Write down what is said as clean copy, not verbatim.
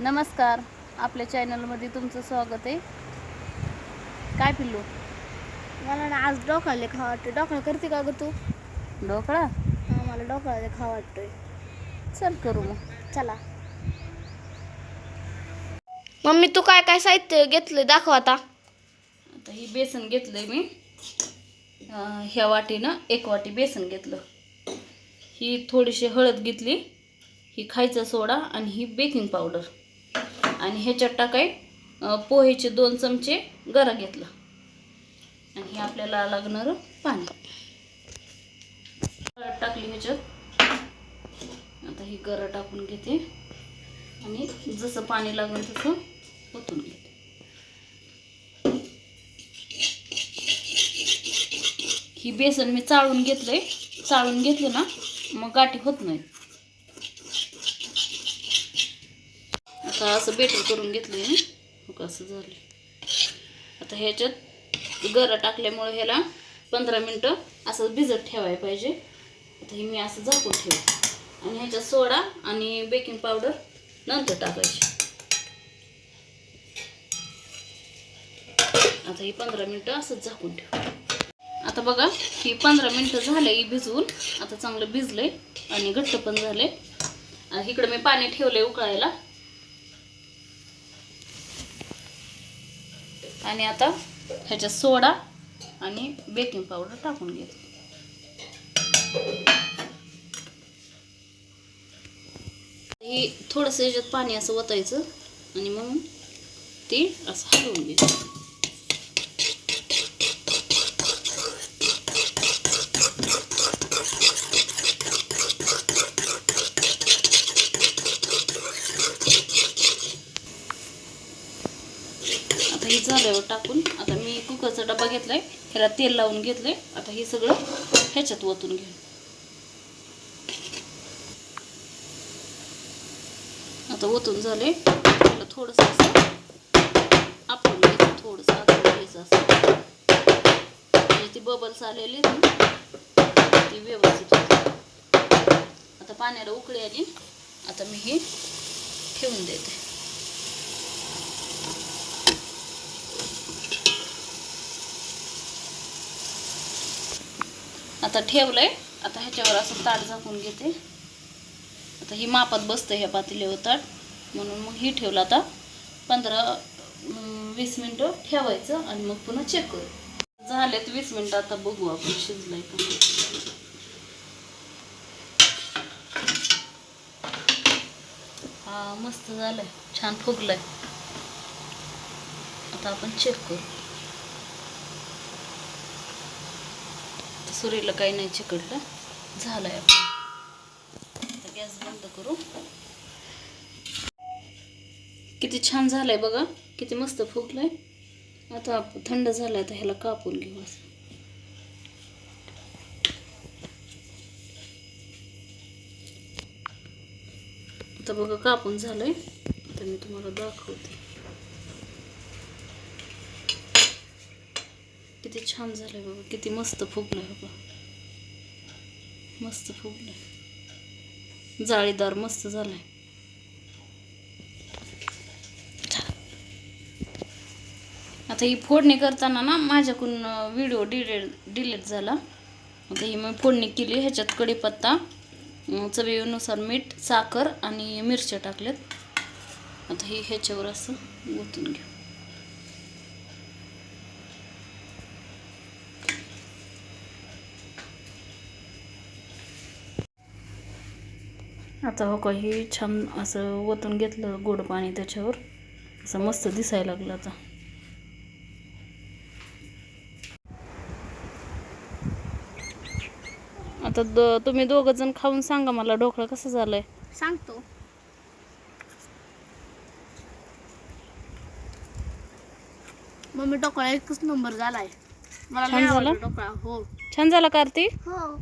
नमस्कार, आपल्या चॅनलमध्ये तुमचं स्वागत आहे. काय पिल्लू? मला ना आज ढोकळा खावा वाटतं. ढोकळा करते का ग तू? ढोकळा? हां, मला ढोकळा खावा वाटतोय. चल करू मग. चला. मम्मी तू काय काय साहित्य घेतलंय दाखव आता. आता ही बेसन घेतलंय मी. ह्या वाटीनं 1 वाटी बेसन घेतलं. ही थोडीशी हळद घेतली, ही खायचा सोडा आणि ही बेकिंग पावडर आणि ह्याच्यात टाकाय पोहेचे 2 चमचे गरा घेतलं आणि हे आपल्याला लागणारं पाणी. हळद टाकली ह्याच्यात. आता ही गरा टाकून घेते आणि जसं पाणी लागेल तसं ओतून घेते. ही बेसन मी चाळून घेतलंय. चाळून घेतलं ना मग गाठी होत नाही. आता असं बेटर करून घेतलंय मी. मग असं झालं. आता ह्याच्यात गरा टाकल्यामुळे ह्याला 15 मिनटं असं भिजत ठेवायला पाहिजे. आता हे मी असं झाकून ठेवते आणि ह्याच्यात सोडा आणि बेकिंग पावडर नंतर टाकायची. आता ही 15 मिनटं असंच झाकून ठेव. आता बघा ही 15 मिनटं झाले भिजवून. आता चांगलं भिजलंय आणि घट्ट पण झाले. आणि इकडे मी पाणी ठेवलंय उकळायला. आणि आता ह्याच्यात सोडा आणि बेकिंग पावडर टाकून घ्यायचं. हे थोडंसं ह्याच्यात पाणी असं ओतायचं आणि मग ते असं हलवून घ्यायचं. आता हे झाल्यावर टाकून आता मी कुकरचा डबा घेतलाय, ह्याला तेल लावून घेतलंय. आता हे सगळं ह्याच्यात ओतून घे. आता ओतून झाले. त्याला थोडंसं असं आपण घ्यायचं, थोडंसं आतून घ्यायचं असं म्हणजे ती बबल्स आलेली ती व्यवस्थित होते. आता पाण्याला उकळी आली. आता मी हे ठेवून देते. आता ठेवलंय. आता ह्याच्यावर असं ताट झाकून घेते. आता ही मापात बसतं ह्या पातेल्यावर ताट, म्हणून मग ही ठेवलं. आता 15-20 मिनटं ठेवायचं आणि मग पुन्हा चेक करू. झालेत 20 मिनटं. आता बघू आपण शिजलंय का. हा मस्त झालंय, छान फुगलंय. आता आपण चेक करू. सुरीला काही नाही चिकटलं. झालंय आपण. आता गॅस बंद करू. किती छान झालंय बघा, किती मस्त फुगलंय. आता थंड झालंय. आता ह्याला कापून घेऊ असं. आता बघा कापून झालंय. आता मी तुम्हाला दाखवते किती छान झालंय बघा, किती मस्त फुगलंय बघा. मस्त फुगलंय, जाळीदार मस्त झालंय. आता ही फोडणी करताना ना माझ्याकडून व्हिडिओ डिलीट झाला. आता ही मी फोडणी केली. ह्याच्यात कढीपत्ता, चवीनुसार मीठ, साखर आणि मिरच्या टाकल्यात. आता ही ह्याच्यावर असं ओतून घेऊ. आता हो का हे छान असं ओतून घेतलं गोड पाणी त्याच्यावर. असं मस्त दिसायला लागलं. आता तुम्ही दोघं जण खाऊन सांगा मला ढोकळा कसं झालंय. सांगतो. मम्मी ढोकळा एकच नंबर झालाय. मला लय छान झाला? आवडला ढोकळा. हो छान झाला कार्तिक. हो.